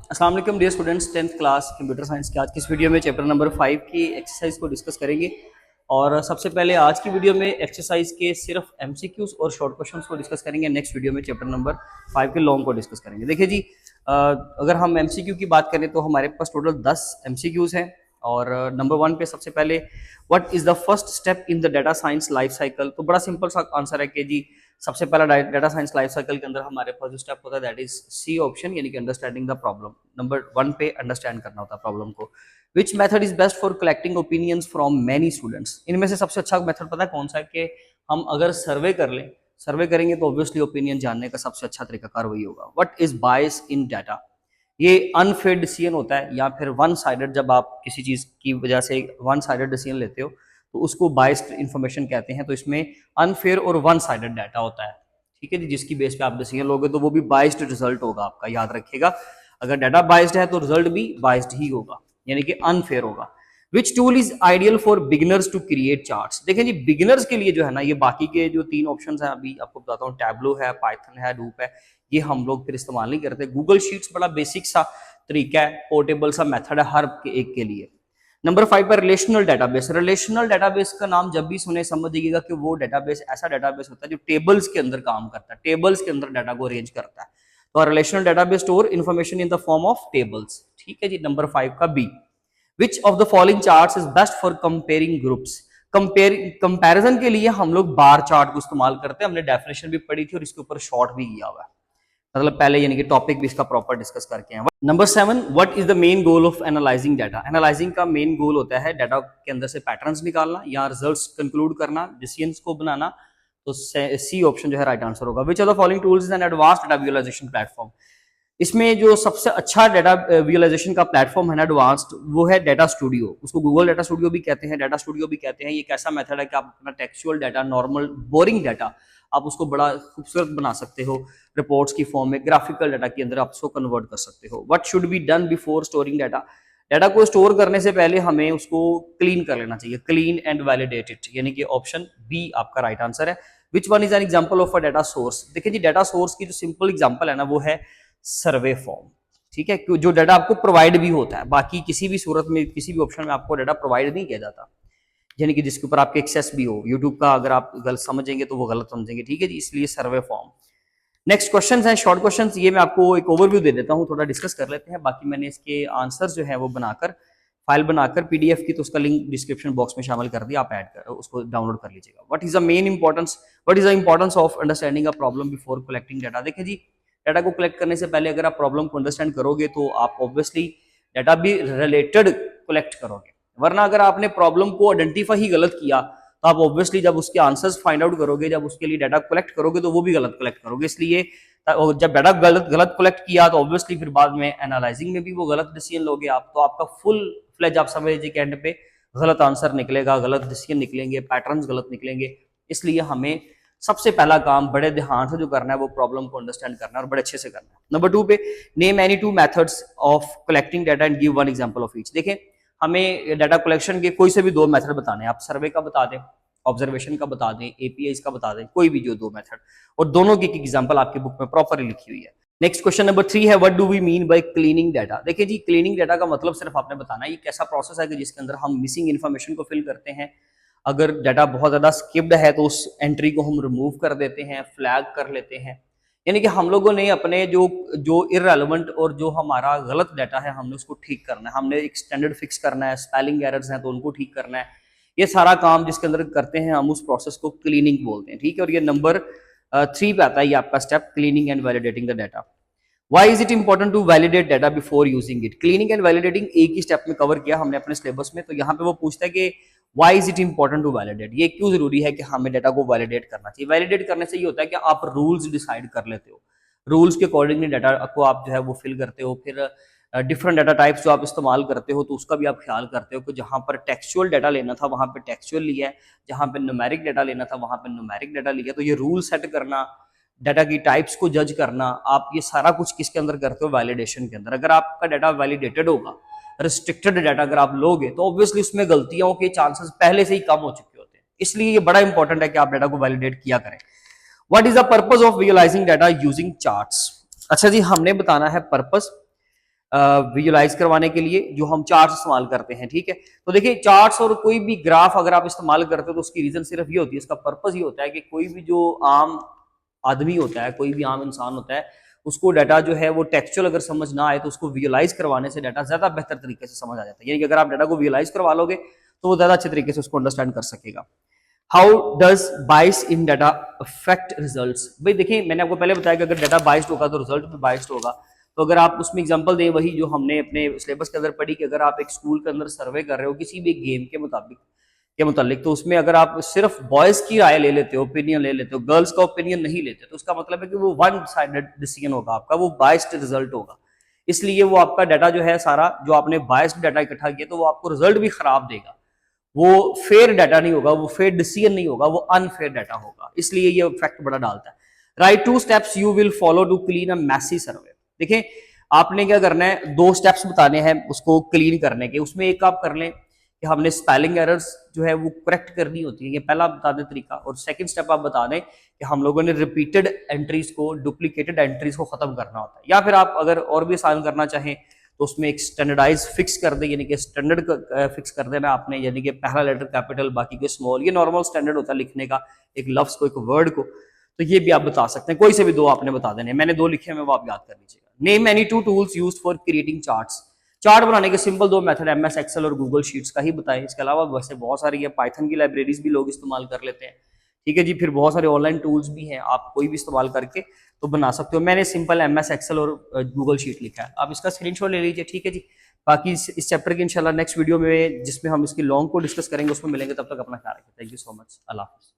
अस्सलाम वालेकुम dear students, 10th class computer science के आज की इस वीडियो में चैप्टर नंबर 5 की एक्सरसाइज को डिस्कस करेंगे। और सबसे पहले आज की वीडियो में एक्सरसाइज के सिर्फ एमसीक्यूज और शॉर्ट क्वेश्चंस को डिस्कस करेंगे। नेक्स्ट वीडियो में चैप्टर नंबर 5 के लॉन्ग को डिस्कस करेंगे। देखिए जी, अगर हम एमसीक्यू की बात करें तो हमारे पास टोटल 10 एमसीक्यूज हैं। और नंबर 1 पे सबसे पहले what is the first step in the data science life cycle. तो बड़ा सिंपल सा आंसर है कि जी सबसे पहला डाटा साइंस लाइफ साइकिल के अंदर हमारे पास जो स्टेप होता है दैट इज सी ऑप्शन, यानी कि अंडरस्टैंडिंग द प्रॉब्लम। नंबर 1 पे अंडरस्टैंड करना होता है प्रॉब्लम को। Which method is best for collecting opinions from many students. इनमें से सबसे अच्छा मेथड पता है कौन सा है? कि हम अगर सर्वे कर लें, सर्वे करेंगे तो ऑब्वियसली ओपिनियन जानने का सबसे अच्छा तरीकाकार वही होगा। What is bias in data. ये अनफेयर डिसीजन होता है या फिर वन साइडेड, जब आप किसी चीज की वजह से वन साइडेड डिसीजन लेते हो तो उसको बायस्ड इंफॉर्मेशन कहते हैं। तो इसमें अनफेयर और वन साइडेड डाटा होता है, ठीक है जी। जिसकी बेस पे आप डिसीजन लोगे तो वो भी बायस्ड रिजल्ट होगा आपका, याद रखिएगा। अगर डाटा बायस्ड है तो रिजल्ट भी बायस्ड ही होगा, यानी कि अनफेयर होगा। Which tool is ideal for beginners to create charts. देखें जी, बिगिनर्स के लिए जो है ना, ये बाकी के जो 3 ऑप्शंस हैं अभी आपको बताता हूँ, टैबलो है, पाइथन है, डूप है, ये हम लोग फिर इस्तेमाल नहीं करते। गूगल शीट्स बड़ा बेसिक सा तरीका है, पोर्टेबल सा मेथड है हर एक के लिए। नंबर 5 पर रिलेशनल डेटाबेस। रिलेशनल डेटाबेस का नाम जब भी सुने समझ जाइएगा कि वो डेटाबेस ऐसा डेटाबेस होता है जो टेबल्स के अंदर काम करता है, टेबल्स के अंदर डाटा को अरेंज करता है। तो relational database store information in the form of tables, ठीक है जी। नंबर 5 का B. Which of the following charts is best for comparing groups. Comparison के लिए हम लोग बार चार्ट को इस्तेमाल करते हैं। हमने डेफिनेशन भी पढ़ी थी और इसके ऊपर शॉर्ट भी किया हुआ है, मतलब पहले, यानी कि टॉपिक भी इसका प्रॉपर डिस्कस करके हैं। Number 7, what is the main goal of analysing data. Analysing का मेन गोल होता है डाटा के अंदर से पैटर्न्स निकालना या रिजल्ट्स कंक्लूड करना, डिसीजंस को बनाना। तो सी ऑप्शन जो है राइट आंसर होगा। Which are the following tools is an advanced data visualization platform. इसमें जो सबसे अच्छा डाटा विजुअलाइजेशन का प्लेटफॉर्म है ना एडवांस्ड, वो है डाटा स्टूडियो। उसको गूगल डाटा स्टूडियो भी कहते हैं, डाटा स्टूडियो भी कहते हैं। ये एक ऐसा मेथड है कि आप अपना textual data, normal boring data, आप उसको बड़ा खूबसूरत बना सकते हो, रिपोर्ट्स की फॉर्म में, ग्राफिकल डाटा के अंदर आप उसको कन्वर्ट कर सकते हो। What should be done before storing data. Data को स्टोर करने से पहले हमें उसको क्लीन कर लेना चाहिए, क्लीन एंड वैलिडेट इट, यानी कि ऑप्शन बी आपका राइट आंसर है। Which one is an example of a data source. देखिए जी, डाटा सोर्स की जो सिंपल एग्जांपल है ना वो है सर्वे फॉर्म, ठीक है, जो डाटा आपको प्रोवाइड भी होता है। बाकी किसी भी सूरत में, किसी भी ऑप्शन में आपको डाटा प्रोवाइड नहीं किया जाता, यानी कि जिसके ऊपर आपके एक्सेस भी हो। यूट्यूब का अगर आप गलत समझेंगे तो वो गलत समझेंगे, ठीक है जी, इसलिए सर्वे फॉर्म। नेक्स्ट क्वेश्चन है शॉर्ट क्वेश्चन। ये मैं आपको एक ओवरव्यू दे देता हूँ, थोड़ा डिस्कस कर लेते हैं। बाकी मैंने इसके आंसर जो है वो बनाकर, फाइल बनाकर पीडीएफ की, तो उसका लिंक डिस्क्रिप्शन बॉक्स में शामिल कर दिया, आप ऐड कर उसको डाउनलोड कर लीजिएगा। What is the main importance, what is the importance of understanding a problem before collecting data. देखिए जी, डाटा को कलेक्ट करने से पहले अगर आप प्रॉब्लम को अंडरस्टैंड करोगे तो आप ऑब्वियसली डाटा भी रिलेटेड कलेक्ट करोगे। वरना अगर आपने प्रॉब्लम को आइडेंटिफाई ही गलत किया तो आप ऑब्वियसली जब उसके आंसर्स फाइंड आउट करोगे, जब उसके लिए डाटा कलेक्ट करोगे तो वो भी गलत कलेक्ट करोगे। इसलिए जब डाटा गलत गलत कलेक्ट किया तो ऑब्वियसली फिर बाद में एनालाइजिंग में भी वो गलत डिसीजन लोगे आप, तो आपका फुल फ्लेज आप समझ लीजिए कि एंड पे गलत आंसर निकलेगा, गलत डिसीजन निकलेंगे, पैटर्न्स गलत निकलेंगे। इसलिए हमें सबसे पहला काम बड़े ध्यान से जो करना है वो प्रॉब्लम को अंडरस्टैंड करना है और बड़े अच्छे से करना है। नंबर 2 पे name any 2 methods of collecting data and give one example of each. देखें, हमें डाटा कलेक्शन के कोई से भी 2 मेथड बताने हैं। आप सर्वे का बता दें, ऑब्जर्वेशन का बता दें, एपीआई का बता दें, कोई भी जो 2 मेथड, और दोनों की एग्जांपल आपकी बुक में प्रॉपरली लिखी हुई है। नेक्स्ट क्वेश्चन नंबर 3 है what do we mean by cleaning data. देखिए जी, क्लीनिंग डाटा का मतलब सिर्फ आपने बताना है, ये कैसा प्रोसेस है कि जिसके अंदर हम मिसिंग इन्फॉर्मेशन को फिल करते हैं। अगर डाटा बहुत ज्यादा स्किप्ड है तो उस एंट्री को हम रिमूव कर देते हैं, फ्लैग कर लेते हैं। यानी कि हम लोगों ने अपने जो जो इररेलेवेंट और जो हमारा गलत डाटा है हमने उसको ठीक करना है, हमने एक स्टैंडर्ड फिक्स करना है, स्पेलिंग एरर्स हैं तो उनको ठीक करना है। ये सारा काम जिसके अंदर करते हैं हम, उस प्रोसेस को क्लीनिंग बोलते हैं, ठीक है। और ये नंबर 3 पे आता है ये आपका step, cleaning and validating the data. Why is it important to validate data before using it. Cleaning and validating एक ही स्टेप में कवर किया हमने अपने सिलेबस में। तो यहाँ पे वो पूछता है कि why is it important to validate, ये क्यों जरूरी है कि हमें डाटा को वैलिडेट करना चाहिए। वैलिडेट करने से ये होता है कि आप रूल्स डिसाइड कर लेते हो, रूल्स के अकॉर्डिंगली डाटा को आप जो है वो फिल करते हो। फिर डिफरेंट डाटा टाइप्स जो आप इस्तेमाल करते हो तो उसका भी आप ख्याल करते हो कि जहाँ पर टेक्सचुअल डाटा लेना था वहाँ पे टेक्सचुअल लिया है, जहाँ पे न्यूमेरिक डाटा लेना था वहाँ पे न्यूमेरिक डाटा लिया। तो ये रूल सेट करना, डाटा की टाइप्स को जज करना, आप ये सारा कुछ किसके अंदर करते हो, वैलिडेशन के अंदर। अगर आपका डाटा वैलिडेटेड होगा, रिस्ट्रिक्टेड डाटा अगर आप लोगे तो ऑब्वियसली उसमें गलतियों के चांसेस पहले से ही कम हो चुके होते हैं। इसलिए ये बड़ा इंपॉर्टेंट है कि आप डाटा को वैलिडेट किया करें। What is the purpose of visualising data using charts. अच्छा जी, हमने बताना है पर्पस। विजुलाइज करवाने के लिए जो हम चार्ट्स इस्तेमाल करते हैं, ठीक है। तो देखिए चार्ट्स और कोई भी ग्राफ अगर आप इस्तेमाल करते हो तो उसकी रीजन सिर्फ ये होती है, इसका पर्पस ये होता है कि कोई भी जो आम आदमी होता है, कोई भी आम इंसान होता है, उसको डाटा जो है वो टेक्सचुअल अगर समझ ना आए तो उसको विजुलाइज करवाने से डाटा ज्यादा बेहतर तरीके से समझ आ जाता है। यानी कि अगर आप डाटा को विजुलाइज करवा लोगे तो वो ज्यादा अच्छे तरीके से उसको अंडरस्टैंड कर सकेगा। हाउ डज बाइस इन डाटा अफेक्ट रिजल्ट्स? भाई देखिए मैंने आपको पहले बताया कि अगर डाटा बाइस्ड होगा तो रिजल्ट भी बाइस्ड होगा। तो अगर आप उसमें एग्जांपल दें वही जो हमने अपने सिलेबस के अंदर पढ़ी कि अगर आप एक स्कूल के अंदर सर्वे कर रहे हो किसी भी गेम के मुताबिक के मुतालिक, तो उसमें अगर आप सिर्फ बॉयज की राय ले लेते हो, ओपिनियन ले लेते हो, गर्ल्स का ओपिनियन नहीं लेते, तो उसका मतलब है कि वो वन साइडेड डिसीजन होगा आपका, वो बाइस्ड रिजल्ट होगा। इसलिए वो आपका डाटा जो है सारा जो आपने बाइस्ड डाटा इकट्ठा किया तो वो आपको रिजल्ट भी खराब देगा। वो फेयर डाटा नहीं होगा, वो फेयर डिसीजन नहीं होगा, वो अनफेयर डाटा होगा। इसलिए ये इफेक्ट बड़ा डालता है। Right 2 steps you will follow to clean a messy survey. देखिए आपने क्या करना है, 2 स्टेप्स बताने हैं उसको क्लीन करने के। उसमें एक आप कर लें कि हमने स्पेलिंग एरर्स जो है वो करेक्ट करनी होती है, ये पहला बता दें तरीका। और सेकंड स्टेप आप बता दें कि हम लोगों ने रिपीटेड एंट्रीज को, डुप्लीकेटेड एंट्रीज को खत्म करना होता है। या फिर आप अगर और भी आसान करना चाहें तो उसमें एक स्टैंडर्डाइज फिक्स कर दें, यानी कि स्टैंडर्ड फिक्स कर देना आपने, यानी कि पहला लेटर कैपिटल बाकी के स्मॉल। ये नॉर्मल स्टैंडर्ड होता है लिखने का, एक लफ्ज को, एक वर्ड को। तो ये भी आप बता सकते हैं, कोई से भी 2 आपने बता देने। मैंने 2 लिखे हैं, वो आप याद कर लीजिएगा। Name any 2 tools used for creating charts. Chart बनाने के सिंपल 2 मेथड MS एक्सेल और गूगल शीट्स का ही बताएं। इसके अलावा वैसे बहुत सारी है, पाइथन की लाइब्रेरीज भी लोग इस्तेमाल कर लेते हैं, ठीक है जी। फिर बहुत सारे ऑनलाइन टूल्स भी हैं, आप कोई भी इस्तेमाल करके तो बना सकते हो। मैंने सिंपल MS एक्सेल और गूगल शीट लिखा है, आप इसका स्क्रीनशॉट ले लीजिए, ठीक है जी। बाकी इस चैप्टर की इंशाल्लाह नेक्स्ट वीडियो में जिसमें हम इसकी लॉन्ग को डिस्कस करेंगे उसमें मिलेंगे। तब तक अपना ख्याल रखिए। Thank you so much. Allah हाफिज़।